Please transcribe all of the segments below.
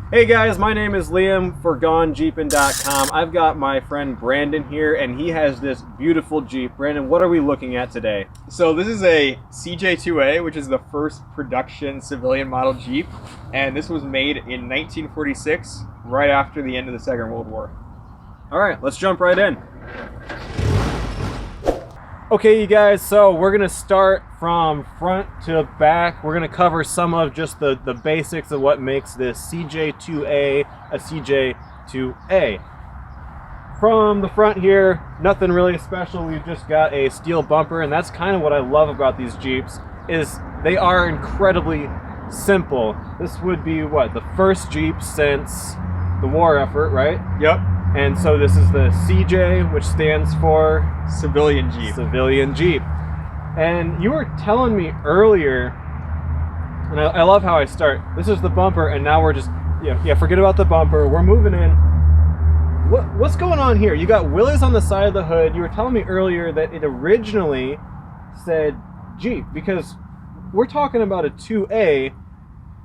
Hey guys, my name is Liam for GoneJeepin.com. I've got my friend Brandon here, and he has this beautiful Jeep. Brandon, what are we looking at today? So this is a CJ2A, which is the first production civilian model Jeep, and this was made in 1946, right after the end of the Second World War. All right, let's jump right in. Okay, you guys, so we're gonna start from front to back. We're gonna cover some of just the basics of what makes this CJ2A a CJ2A. From the front here, nothing really special. We've just got a steel bumper, and that's kind of what I love about these Jeeps, is they are incredibly simple. This would be, what, the first Jeep since the war effort, right? Yep. And so this is the CJ, which stands for Civilian Jeep. Civilian Jeep. And you were telling me earlier, and I love how I start. This is the bumper, and now we're just, forget about the bumper. We're moving in. What's going on here? You got Willys on the side of the hood. You were telling me earlier that it originally said Jeep, because we're talking about a 2A,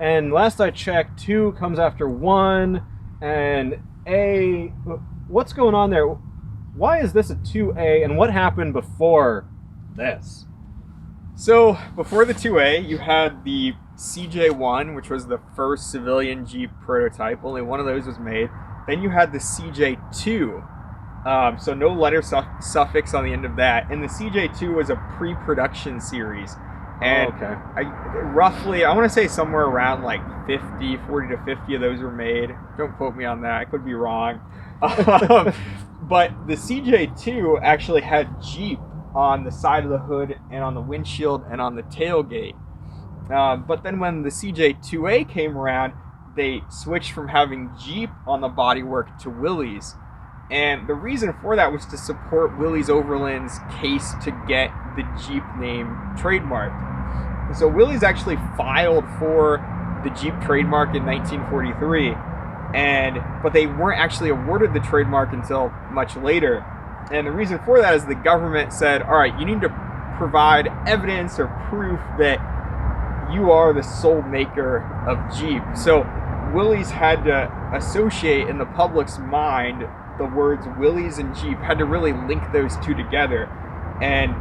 and last I checked, 2 comes after 1, and A, what's going on there? Why is this a 2A, and what happened before this? So before the 2A, you had the CJ1, which was the first civilian Jeep prototype. Only one of those was made. Then you had the CJ2, so no letter suffix on the end of that. And the CJ2 was a pre-production series. And okay. I want to say somewhere around like 40 to 50 of those were made. Don't quote me on that. I could be wrong. But the CJ2 actually had Jeep on the side of the hood and on the windshield and on the tailgate. But then when the CJ2A came around, they switched from having Jeep on the bodywork to Willys. And the reason for that was to support Willys Overland's case to get the Jeep name trademarked. So Willys actually filed for the Jeep trademark in 1943, but they weren't actually awarded the trademark until much later. And the reason for that is the government said, all right, you need to provide evidence or proof that you are the sole maker of Jeep. So Willys had to associate in the public's mind the words Willys and Jeep, had to really link those two together. And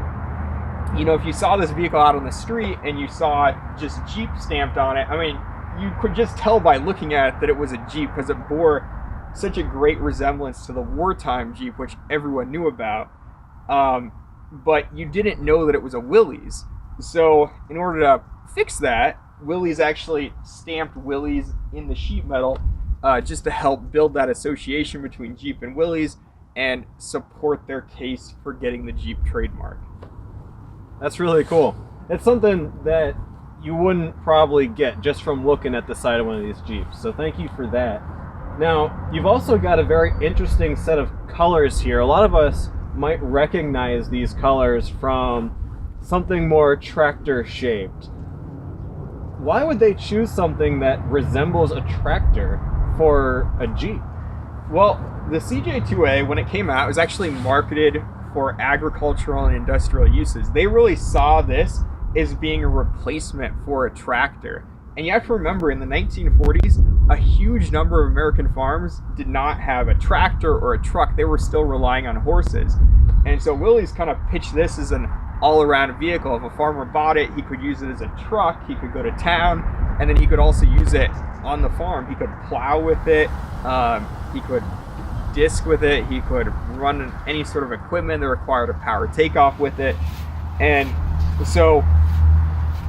if you saw this vehicle out on the street and you saw just Jeep stamped on it, I mean, you could just tell by looking at it that it was a Jeep, because it bore such a great resemblance to the wartime Jeep, which everyone knew about. But you didn't know that it was a Willys. So in order to fix that, Willys actually stamped Willys in the sheet metal just to help build that association between Jeep and Willys and support their case for getting the Jeep trademark. That's really cool. It's something that you wouldn't probably get just from looking at the side of one of these Jeeps. So thank you for that. Now, you've also got a very interesting set of colors here. A lot of us might recognize these colors from something more tractor shaped. Why would they choose something that resembles a tractor for a Jeep? Well, the CJ2A, when it came out, was actually marketed for agricultural and industrial uses. They really saw this as being a replacement for a tractor. And you have to remember, in the 1940s, a huge number of American farms did not have a tractor or a truck. They were still relying on horses. And so Willys kind of pitched this as an all-around vehicle. If a farmer bought it, he could use it as a truck, he could go to town, and then he could also use it on the farm. He could plow with it, he could disc with it, he could run any sort of equipment that required a power takeoff with it. And so,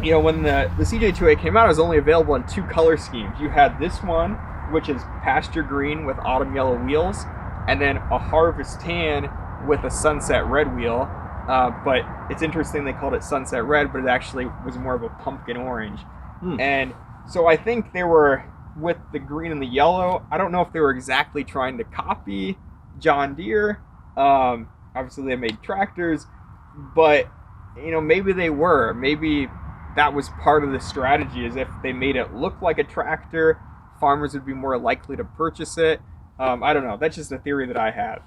when the CJ2A came out, it was only available in 2 color schemes. You had this one, which is pasture green with autumn yellow wheels, and then a harvest tan with a sunset red wheel. But it's interesting they called it sunset red, but it actually was more of a pumpkin orange. And so I think they were, with the green and the yellow, I don't know if they were exactly trying to copy John Deere. Obviously they made tractors, but maybe they were. Maybe that was part of the strategy, is if they made it look like a tractor, farmers would be more likely to purchase it. I don't know. That's just a theory that I have.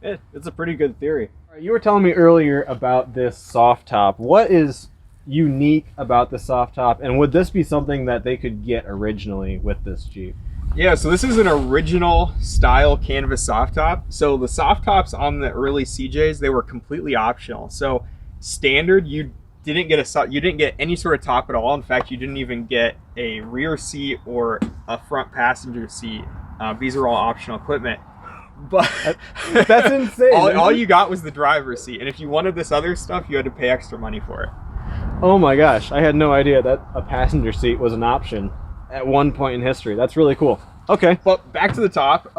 It's a pretty good theory. You were telling me earlier about this soft top. What is unique about the soft top, and would this be something that they could get originally with this Jeep? Yeah, so this is an original style canvas soft top. So the soft tops on the early CJs, they were completely optional. So standard, you didn't get any sort of top at all. In fact, you didn't even get a rear seat or a front passenger seat. These are all optional equipment. But that's insane. all you got was the driver's seat, and if you wanted this other stuff, you had to pay extra money for it. Oh my gosh, I had no idea that a passenger seat was an option at one point in history. That's really cool. Okay, but back to the top.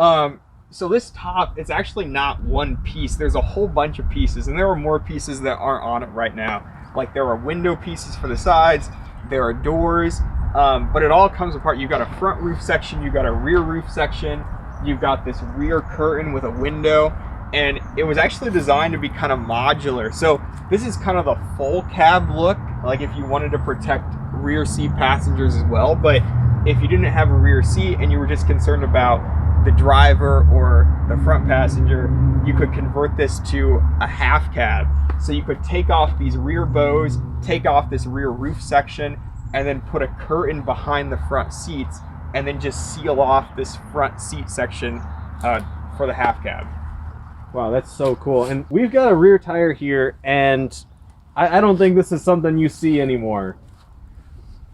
So this top, it's actually not one piece. There's a whole bunch of pieces, and there are more pieces that aren't on it right now. Like there are window pieces for the sides, there are doors, but it all comes apart. You've got a front roof section, you've got a rear roof section, you've got this rear curtain with a window, and it was actually designed to be kind of modular. So this is kind of the full cab look, like if you wanted to protect rear seat passengers as well. But if you didn't have a rear seat and you were just concerned about the driver or the front passenger, you could convert this to a half cab. So you could take off these rear bows, take off this rear roof section, and then put a curtain behind the front seats, and then just seal off this front seat section for the half cab. Wow, that's so cool. And we've got a rear tire here, and I don't think this is something you see anymore.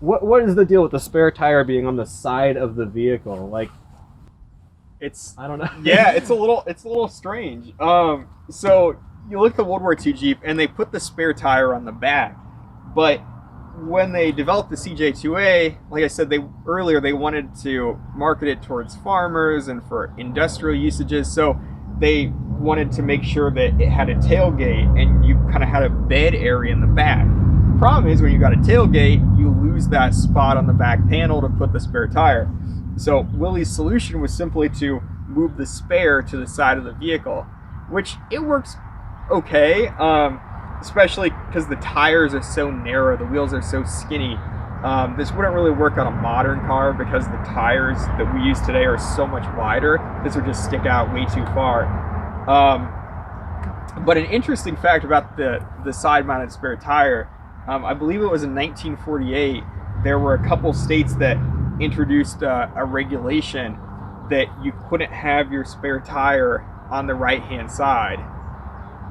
What is the deal with the spare tire being on the side of the vehicle? Like, I don't know. Yeah, it's a little strange. So you look at the World War II Jeep, and they put the spare tire on the back, but when they developed the CJ2A, like I said earlier, they wanted to market it towards farmers and for industrial usages. So they wanted to make sure that it had a tailgate and you kind of had a bed area in the back. The problem is when you got a tailgate, you lose that spot on the back panel to put the spare tire. So Willys' solution was simply to move the spare to the side of the vehicle, which it works okay, especially because the tires are so narrow, the wheels are so skinny. This wouldn't really work on a modern car because the tires that we use today are so much wider. This would just stick out way too far. But an interesting fact about the side-mounted spare tire, I believe it was in 1948, there were a couple states that introduced a regulation that you couldn't have your spare tire on the right-hand side.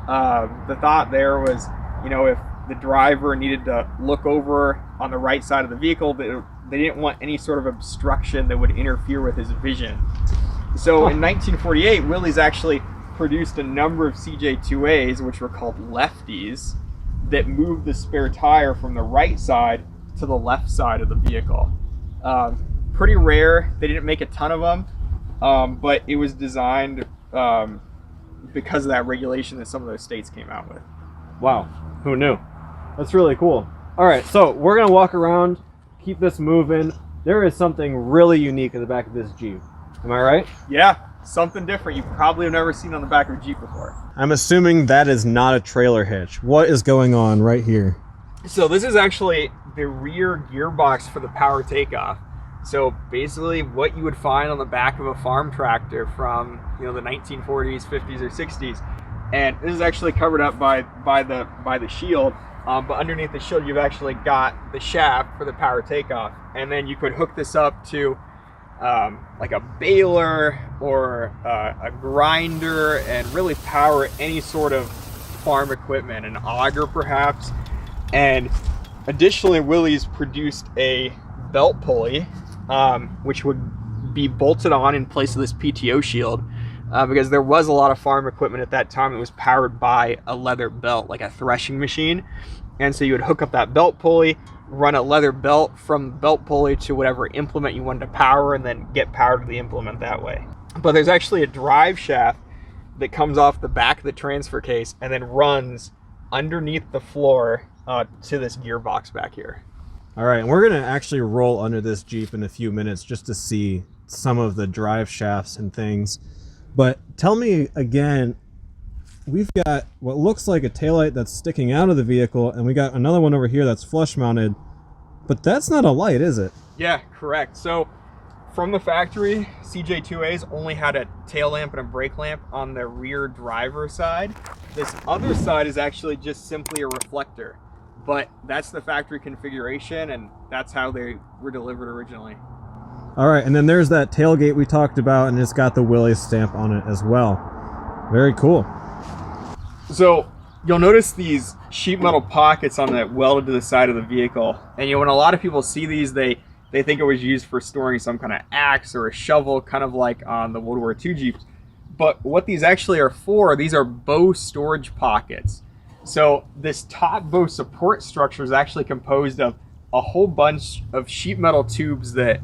The thought there was, if the driver needed to look over on the right side of the vehicle, they didn't want any sort of obstruction that would interfere with his vision. So in 1948, Willys actually produced a number of CJ2As, which were called lefties, that moved the spare tire from the right side to the left side of the vehicle. Pretty rare. They didn't make a ton of them, but it was designed because of that regulation that some of those states came out with. Wow, who knew? That's really cool. All right, so we're gonna walk around, keep this moving. There is something really unique in the back of this Jeep. Am I right? Yeah, something different you probably have never seen on the back of a Jeep before. I'm assuming that is not a trailer hitch. What is going on right here? So this is actually the rear gearbox for the power takeoff. So basically what you would find on the back of a farm tractor from the 1940s, 50s, or 60s. And this is actually covered up by the shield. But underneath the shield, you've actually got the shaft for the power takeoff. And then you could hook this up to like a baler or a grinder and really power any sort of farm equipment, an auger perhaps. And additionally, Willys produced a belt pulley, which would be bolted on in place of this PTO shield. Because there was a lot of farm equipment at that time that was powered by a leather belt, like a threshing machine. And so you would hook up that belt pulley, run a leather belt from the belt pulley to whatever implement you wanted to power, and then get power to the implement that way. But there's actually a drive shaft that comes off the back of the transfer case and then runs underneath the floor to this gearbox back here. All right, and we're gonna actually roll under this Jeep in a few minutes just to see some of the drive shafts and things. But tell me again, we've got what looks like a taillight that's sticking out of the vehicle, and we got another one over here that's flush mounted, but that's not a light, is it? Yeah, correct. So from the factory, CJ2As only had a tail lamp and a brake lamp on the rear driver side. This other side is actually just simply a reflector, but that's the factory configuration, and that's how they were delivered originally. All right, and then there's that tailgate we talked about, and it's got the Willys stamp on it as well. Very cool. So you'll notice these sheet metal pockets on that welded to the side of the vehicle. And when a lot of people see these, they think it was used for storing some kind of axe or a shovel, kind of like on the World War II Jeeps. But what these actually are for, these are bow storage pockets. So this top bow support structure is actually composed of a whole bunch of sheet metal tubes that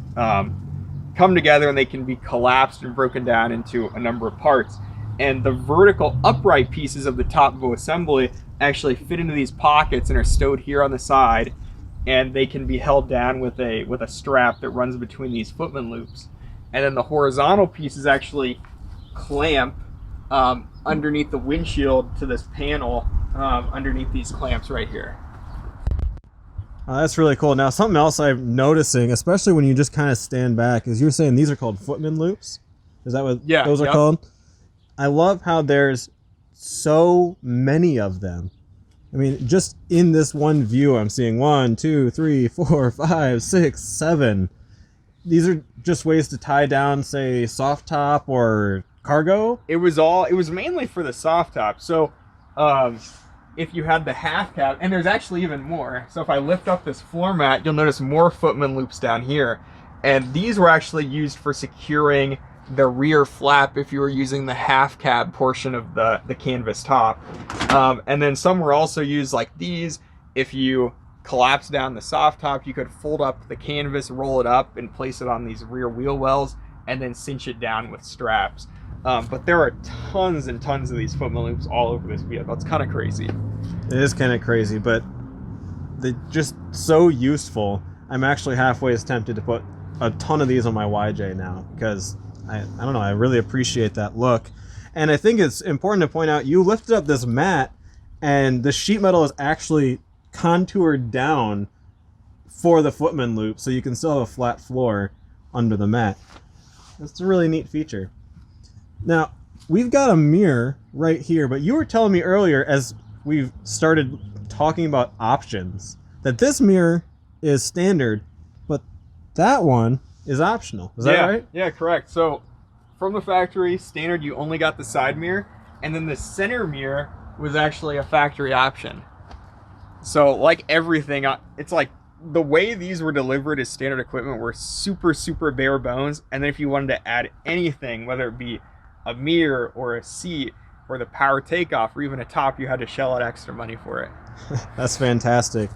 come together, and they can be collapsed and broken down into a number of parts. And the vertical upright pieces of the top bow assembly actually fit into these pockets and are stowed here on the side, and they can be held down with a strap that runs between these Footman loops. And then the horizontal pieces actually clamp underneath the windshield to this panel underneath these clamps right here. That's really cool. Now, something else I'm noticing, especially when you just kind of stand back, is you were saying these are called Footman Loops? Is that what those are called? I love how there's so many of them. I mean, just in this one view, I'm seeing 1, 2, 3, 4, 5, 6, 7. These are just ways to tie down, say, soft top or cargo? It was mainly for the soft top. So, if you had the half cab, and there's actually even more. So if I lift up this floor mat, you'll notice more Footman loops down here. And these were actually used for securing the rear flap if you were using the half cab portion of the canvas top. And then some were also used like these. If you collapse down the soft top, you could fold up the canvas, roll it up, and place it on these rear wheel wells, and then cinch it down with straps. But there are tons and tons of these Footman loops all over this vehicle. It's kind of crazy. It is kind of crazy, but they're just so useful. I'm actually halfway as tempted to put a ton of these on my YJ now, because I don't know, I really appreciate that look. And I think it's important to point out, you lifted up this mat, and the sheet metal is actually contoured down for the Footman loop, so you can still have a flat floor under the mat. That's a really neat feature. Now, we've got a mirror right here, but you were telling me earlier, as we've started talking about options, that this mirror is standard, but that one is optional. Is that right? Yeah, correct. So, from the factory, standard, you only got the side mirror, and then the center mirror was actually a factory option. So, like everything, it's like the way these were delivered as standard equipment were super, super bare bones, and then if you wanted to add anything, whether it be a mirror or a seat or the power takeoff or even a top, you had to shell out extra money for it. That's fantastic.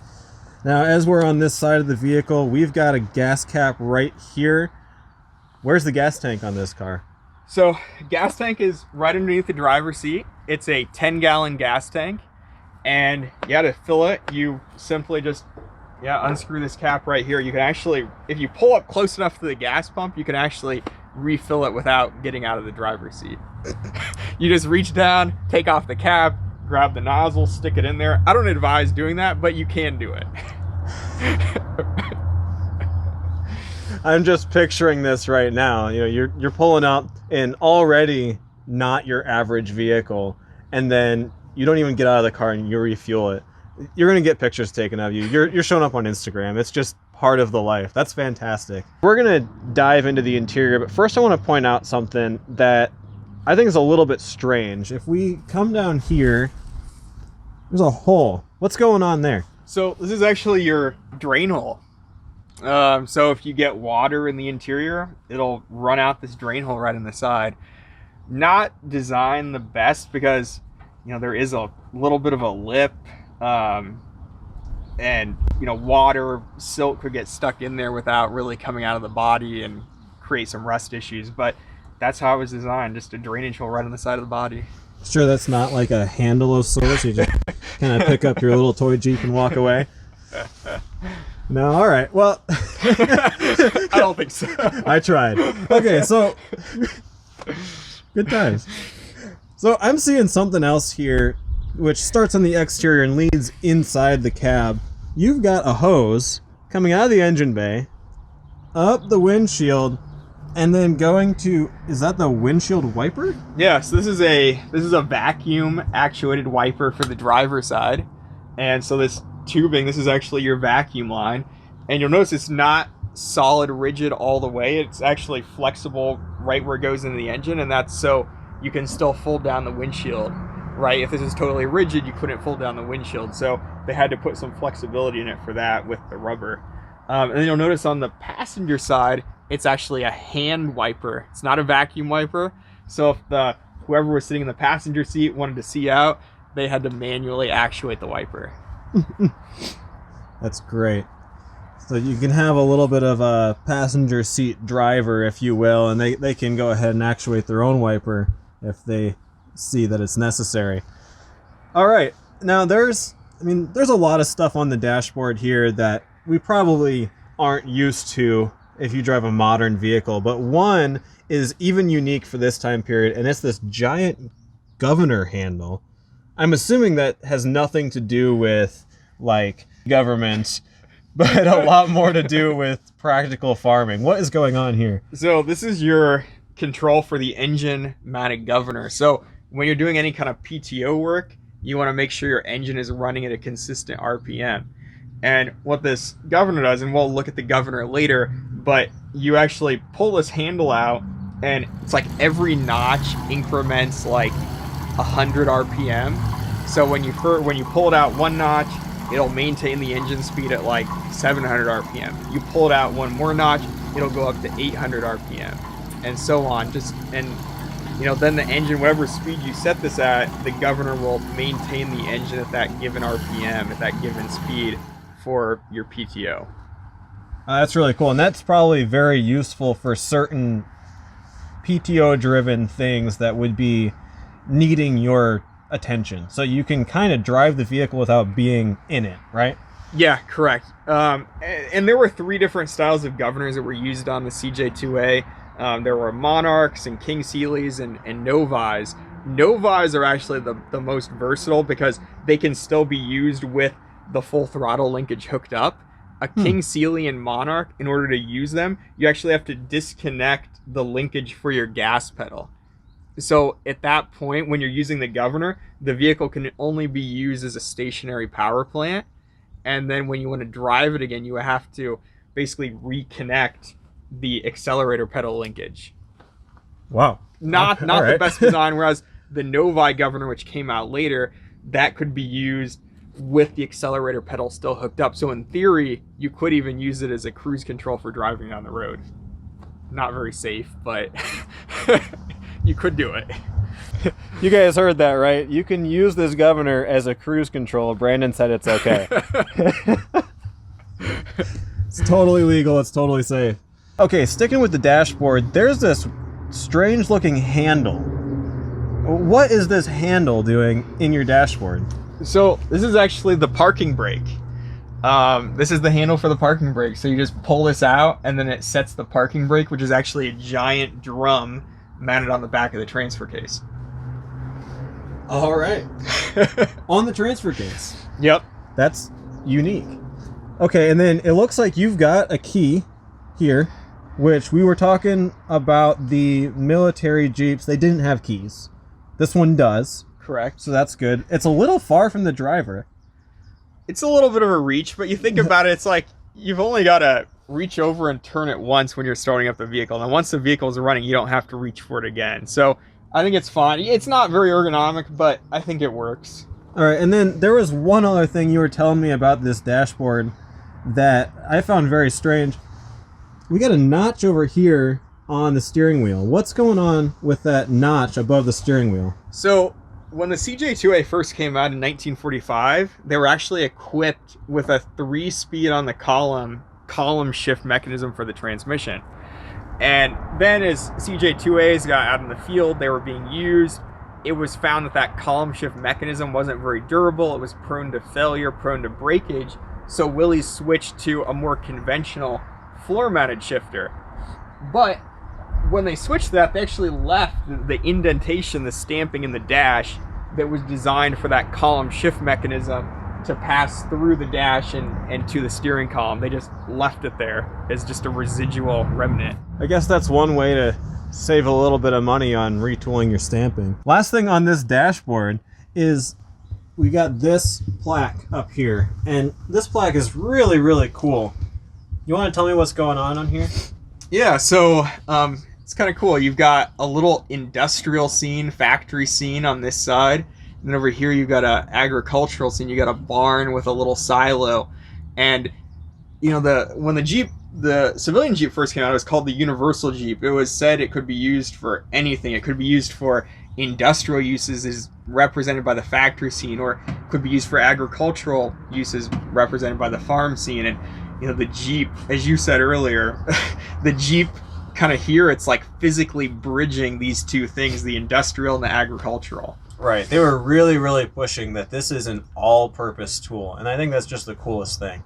Now, as we're on this side of the vehicle, we've got a gas cap right here. Where's the gas tank on this car? So, gas tank is right underneath the driver's seat. It's a 10-gallon gas tank, and to fill it, you simply just unscrew this cap right here. You can actually, if you pull up close enough to the gas pump, you can actually refill it without getting out of the driver's seat. You just reach down, take off the cap, grab the nozzle, stick it in there. I don't advise doing that, but you can do it. I'm just picturing this right now. You know, you're pulling up in already not your average vehicle, and then you don't even get out of the car and you refuel it. You're gonna get pictures taken of you. You're showing up on Instagram. It's just part of the life. That's fantastic. We're gonna dive into the interior, but first I want to point out something that I think is a little bit strange. If we come down here, there's a hole. What's going on there? So this is actually your drain hole. So if you get water in the interior, it'll run out this drain hole right in the side. Not designed the best because, there is a little bit of a lip, and water, silt could get stuck in there without really coming out of the body and create some rust issues. But that's how it was designed, just a drainage hole right on the side of the body. Sure, that's not like a handle of sorts. You just kind of pick up your little toy Jeep and walk away. No, all right. Well, I don't think so. I tried. Okay, so good times. So I'm seeing something else here, which starts on the exterior and leads inside the cab. You've got a hose coming out of the engine bay, up the windshield, and then going to, is that the windshield wiper? Yeah, so this is a vacuum actuated wiper for the driver's side. And so this tubing, this is actually your vacuum line. And you'll notice it's not solid rigid all the way. It's actually flexible right where it goes into the engine, and that's so you can still fold down the windshield, right? If this is totally rigid, you couldn't fold down the windshield, so they had to put some flexibility in it for that with the rubber. And then you'll notice on the passenger side, it's actually a hand wiper. It's not a vacuum wiper. So if whoever was sitting in the passenger seat wanted to see out, they had to manually actuate the wiper. That's great. So you can have a little bit of a passenger seat driver, if you will, and they can go ahead and actuate their own wiper if they see that it's necessary. All right. Now there's a lot of stuff on the dashboard here that we probably aren't used to if you drive a modern vehicle, but one is even unique for this time period, and it's this giant governor handle. I'm assuming that has nothing to do with like government, but a lot more to do with practical farming. What is going on here? So this is your control for the engine-mounted governor. So when you're doing any kind of PTO work, you want to make sure your engine is running at a consistent RPM. And what this governor does, and we'll look at the governor later, but you actually pull this handle out, and it's like every notch increments like 100 RPM. So when you pull it out one notch, it'll maintain the engine speed at like 700 RPM. You pull it out one more notch, it'll go up to 800 RPM, and so on. Then the engine, whatever speed you set this at, the governor will maintain the engine at that given RPM, at that given speed for your PTO. That's really cool, and that's probably very useful for certain PTO-driven things that would be needing your attention. So you can kind of drive the vehicle without being in it, right? Yeah, correct. And there were 3 different styles of governors that were used on the CJ2A. There were Monarchs and King Seelys and Novais. Novais are actually the most versatile because they can still be used with the full throttle linkage hooked up. A King Seely and Monarch, in order to use them, you actually have to disconnect the linkage for your gas pedal. So at that point, when you're using the governor, the vehicle can only be used as a stationary power plant. And then when you want to drive it again, you have to basically reconnect the accelerator pedal linkage. Wow. Not right. The best design, whereas the Novi governor, which came out later, that could be used with the accelerator pedal still hooked up. So in theory, you could even use it as a cruise control for driving on the road. Not very safe, but you could do it. You guys heard that, right? You can use this governor as a cruise control. Brandon said it's okay. It's totally legal. It's totally safe. Okay, sticking with the dashboard, there's this strange looking handle. What is this handle doing in your dashboard? So this is actually the parking brake. This is the handle for the parking brake. So you just pull this out and then it sets the parking brake, which is actually a giant drum mounted on the back of the transfer case. All right. On the transfer case. Yep. That's unique. Okay, and then it looks like you've got a key here, which we were talking about the military Jeeps. They didn't have keys. This one does. Correct. So that's good. It's a little far from the driver. It's a little bit of a reach, but you think about it, it's like you've only got to reach over and turn it once when you're starting up the vehicle. And once the vehicle is running, you don't have to reach for it again. So I think it's fine. It's not very ergonomic, but I think it works. All right, and then there was one other thing you were telling me about this dashboard that I found very strange. We got a notch over here on the steering wheel. What's going on with that notch above the steering wheel? So when the CJ2A first came out in 1945, they were actually equipped with a 3-speed on the column shift mechanism for the transmission. And then as CJ2As got out in the field, they were being used. It was found that column shift mechanism wasn't very durable. It was prone to failure, prone to breakage. So Willys switched to a more conventional floor-mounted shifter. But when they switched that, they actually left the indentation, the stamping in the dash that was designed for that column shift mechanism to pass through the dash and to the steering column. They just left it there as just a residual remnant. I guess that's one way to save a little bit of money on retooling your stamping. Last thing on this dashboard is we got this plaque up here, and this plaque is really, really cool. You want to tell me what's going on here? Yeah, so it's kind of cool. You've got a little industrial scene, factory scene on this side. And then over here you've got a agricultural scene. You got a barn with a little silo. And you know, when the civilian Jeep first came out, it was called the Universal Jeep. It was said it could be used for anything. It could be used for industrial uses as represented by the factory scene, or it could be used for agricultural uses represented by the farm scene. And you know, the Jeep, as you said earlier, the Jeep kind of here, it's like physically bridging these two things, the industrial and the agricultural. Right. They were really, really pushing that this is an all-purpose tool. And I think that's just the coolest thing.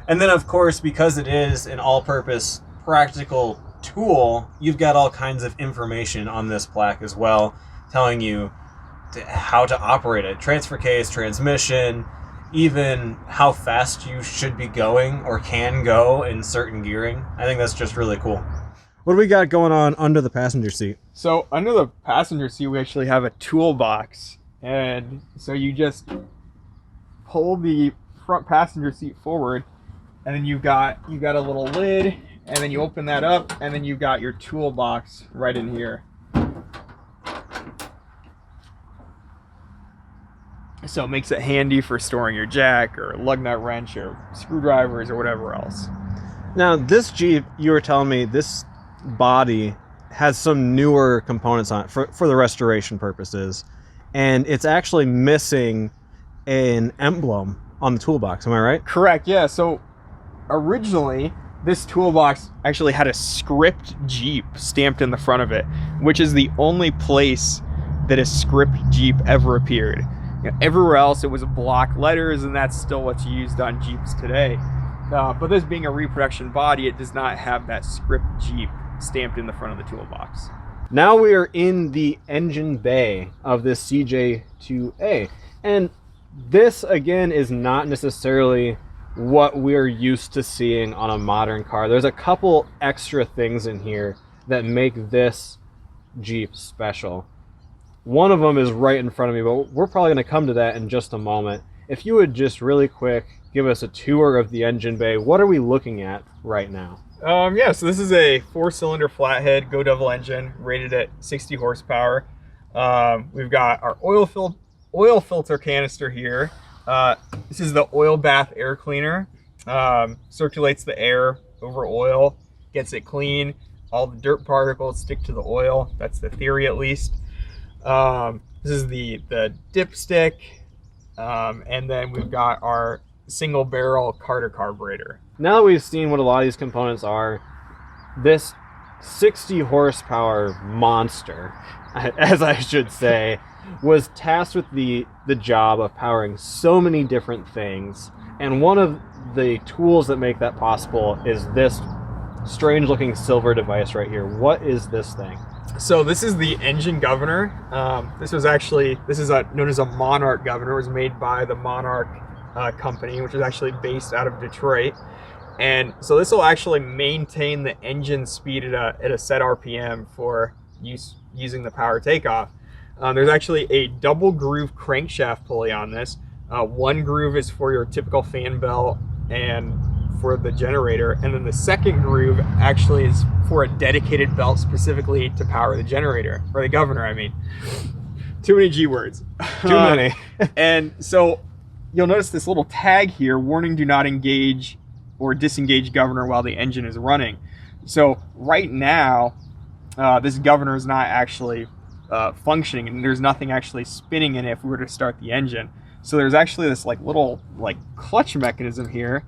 And then, of course, because it is an all-purpose practical tool, you've got all kinds of information on this plaque as well, telling you how to operate it. Transfer case, transmission, even how fast you should be going or can go in certain gearing. I think that's just really cool. What do we got going on under the passenger seat? So under the passenger seat, we actually have a toolbox. And so you just pull the front passenger seat forward, and then you got a little lid, and then you open that up, and then you've got your toolbox right in here. So it makes it handy for storing your jack or lug nut wrench or screwdrivers or whatever else. Now, this Jeep, you were telling me, this body has some newer components on it for the restoration purposes, and it's actually missing an emblem on the toolbox. Am I right? Correct, yeah. So originally, this toolbox actually had a script Jeep stamped in the front of it, which is the only place that a script Jeep ever appeared. You know, everywhere else, it was block letters, and that's still what's used on Jeeps today. But this being a reproduction body, it does not have that script Jeep stamped in the front of the toolbox. Now we are in the engine bay of this CJ2A, and this again is not necessarily what we're used to seeing on a modern car. There's a couple extra things in here that make this Jeep special. One of them is right in front of me, but we're probably going to come to that in just a moment. If you would just really quick give us a tour of the engine bay, what are we looking at right now? Yeah, so this is a 4-cylinder flathead Go Devil engine rated at 60 horsepower. We've got our oil filter canister here. This is the oil bath air cleaner. Circulates the air over oil, gets it clean. All the dirt particles stick to the oil. That's the theory, at least. This is the dipstick. And then we've got our single barrel Carter carburetor. Now that we've seen what a lot of these components are, this 60 horsepower monster, as I should say, was tasked with the job of powering so many different things. And one of the tools that make that possible is this strange looking silver device right here. What is this thing? So this is the engine governor. This is known as a Monarch governor. It was made by the Monarch company, which is actually based out of Detroit. And so this will actually maintain the engine speed at a set RPM for using the power takeoff. There's actually a double groove crankshaft pulley on this. One groove is for your typical fan belt and for the generator, and then the second groove actually is for a dedicated belt specifically to power the generator, or the governor, I mean. Too many G words. Too many. And so you'll notice this little tag here, warning, do not engage or disengage governor while the engine is running. So right now, this governor is not actually functioning, and there's nothing actually spinning in it if we were to start the engine. So there's actually this little clutch mechanism here,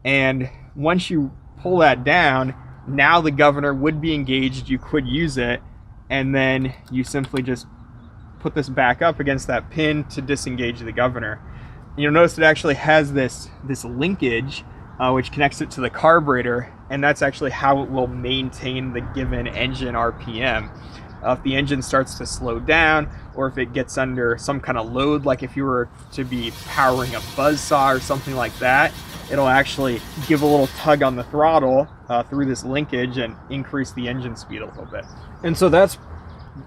and once you pull that down, now the governor would be engaged. You could use it, and then you simply just put this back up against that pin to disengage the governor. You'll notice it actually has this linkage which connects it to the carburetor, and that's actually how it will maintain the given engine RPM. If the engine starts to slow down, or if it gets under some kind of load, like if you were to be powering a buzzsaw or something like that, it'll actually give a little tug on the throttle through this linkage and increase the engine speed a little bit. And so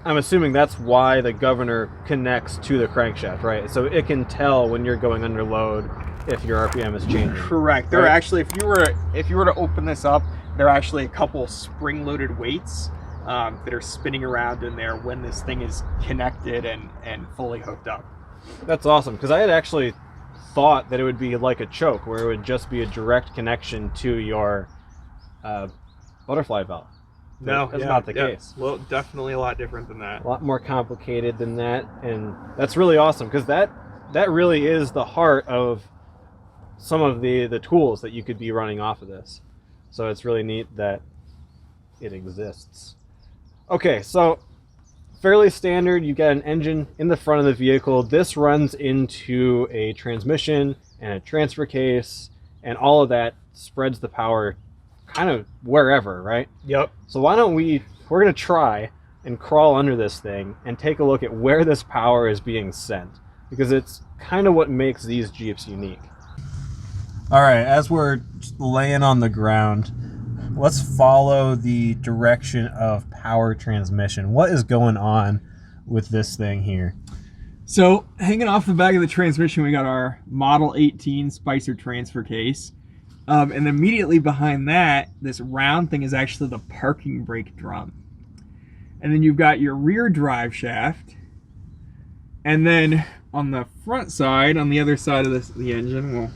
I'm assuming that's why the governor connects to the crankshaft, right? So it can tell when you're going under load if your RPM is changing. Correct. There are actually, if you were to open this up, there are actually a couple spring-loaded weights that are spinning around in there when this thing is connected and fully hooked up. That's awesome, because I had actually thought that it would be like a choke, where it would just be a direct connection to your butterfly valve. No, that's not the case. Well, definitely a lot different than that. A lot more complicated than that, and that's really awesome, because that really is the heart of some of the tools that you could be running off of this. So it's really neat that it exists. Okay, so fairly standard. You got an engine in the front of the vehicle. This runs into a transmission and a transfer case, and all of that spreads the power kind of wherever, right? Yep. So why don't we're going to try and crawl under this thing and take a look at where this power is being sent, because it's kind of what makes these Jeeps unique. All right, as we're laying on the ground, let's follow the direction of power transmission. What is going on with this thing here? So hanging off the back of the transmission, we got our Model 18 Spicer transfer case. And immediately behind that, this round thing is actually the parking brake drum. And then you've got your rear drive shaft. And then on the front side, on the other side of the engine,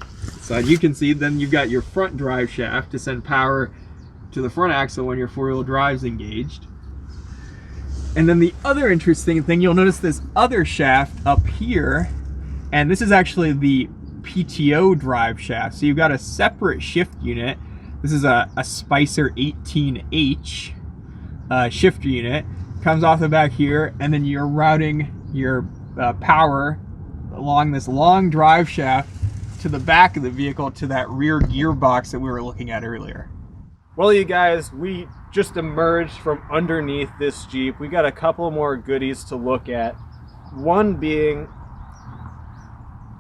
you can see, then you've got your front drive shaft to send power to the front axle when your four-wheel drive's engaged. And then the other interesting thing, you'll notice this other shaft up here, and this is actually the PTO drive shaft. So you've got a separate shift unit. This is a Spicer 18H shift unit. Comes off the back here, and then you're routing your power along this long drive shaft to the back of the vehicle to that rear gearbox that we were looking at earlier. Well, you guys, we just emerged from underneath this Jeep. We got a couple more goodies to look at. One being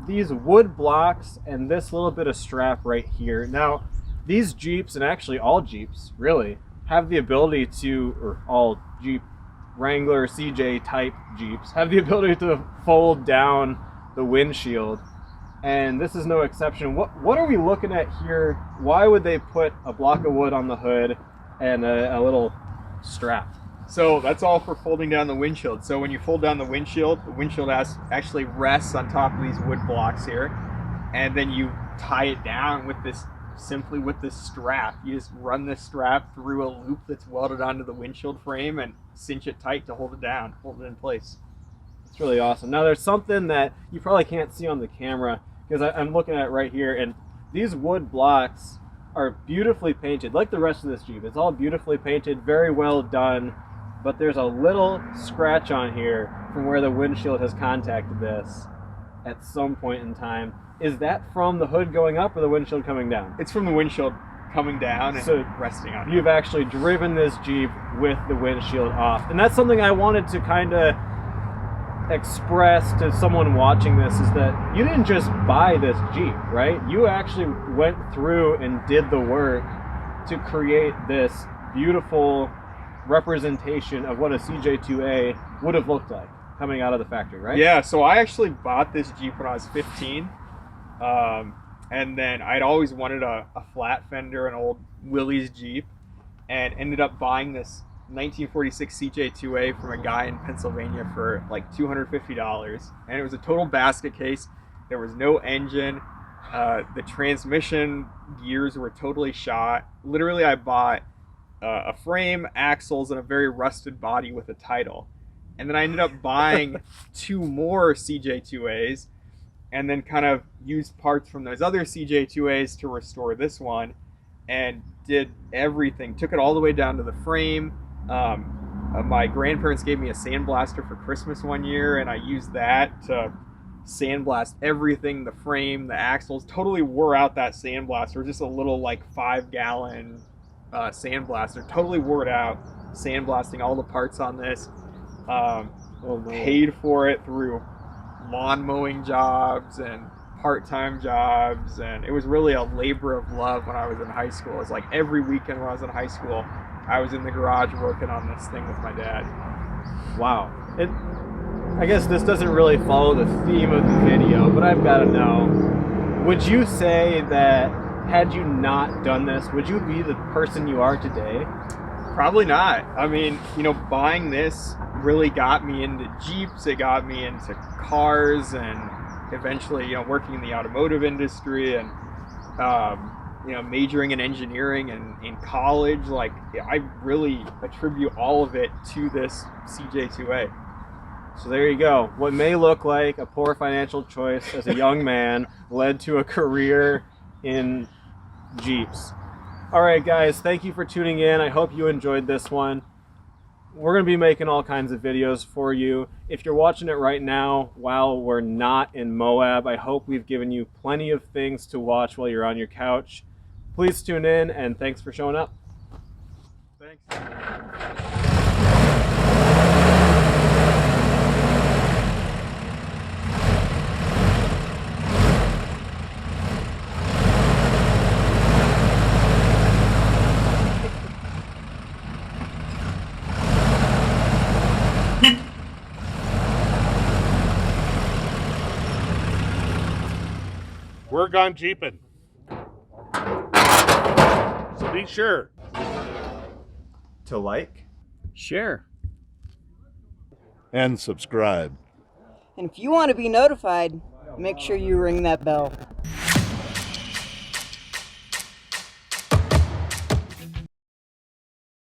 these wood blocks and this little bit of strap right here. Now, these Jeeps, and actually all Jeeps, really, have the ability to, or all Jeep Wrangler CJ type Jeeps, have the ability to fold down the windshield. And this is no exception. What are we looking at here? Why would they put a block of wood on the hood and a little strap? So that's all for folding down the windshield. So when you fold down the windshield actually rests on top of these wood blocks here, and then you tie it down with this strap. You just run this strap through a loop that's welded onto the windshield frame and cinch it tight to hold it down, hold it in place. It's really awesome. Now there's something that you probably can't see on the camera, because I'm looking at it right here, and these wood blocks are beautifully painted, like the rest of this Jeep. It's all beautifully painted, very well done, but there's a little scratch on here from where the windshield has contacted this at some point in time. Is that from the hood going up or the windshield coming down? It's from the windshield coming down and so resting on it. You've actually driven this Jeep with the windshield off. And that's something I wanted to kind of express to someone watching this, is that you didn't just buy this Jeep, right? You actually went through and did the work to create this beautiful representation of what a CJ2A would have looked like coming out of the factory, right? Yeah, so I actually bought this Jeep when I was 15. And then I'd always wanted a flat fender, an old Willys Jeep, and ended up buying this 1946 CJ2A from a guy in Pennsylvania for like $250. And it was a total basket case. There was no engine. The transmission gears were totally shot. Literally, I bought a frame, axles, and a very rusted body with a title. And then I ended up buying two more CJ2As, and then kind of used parts from those other CJ2As to restore this one, and did everything. Took it all the way down to the frame. My grandparents gave me a sandblaster for Christmas one year, and I used that to sandblast everything, the frame, the axles. Totally wore out that sandblaster. Just a little like 5-gallon sandblaster. Totally wore it out, sandblasting all the parts on this. Paid for it through lawn mowing jobs and part-time jobs, and it was really a labor of love when I was in high school. It was like every weekend when I was in high school, I was in the garage working on this thing with my dad. Wow. I guess this doesn't really follow the theme of the video, but I've got to know, Would you say that had you not done this, would you be the person you are today? Probably not. I mean, you know, buying this really got me into Jeeps. It got me into cars, and eventually, you know, working in the automotive industry, and you know, majoring in engineering and in college. Like, I really attribute all of it to this CJ2A. So there you go. What may look like a poor financial choice as a young man led to a career in Jeeps. All right, guys, thank you for tuning in. I hope you enjoyed this one. We're going to be making all kinds of videos for you. If you're watching it right now while we're not in Moab, I hope we've given you plenty of things to watch while you're on your couch. Please tune in, and thanks for showing up. Thanks. We're gone jeeping. So be sure To like, Share. and subscribe. And if you want to be notified, make sure you ring that bell.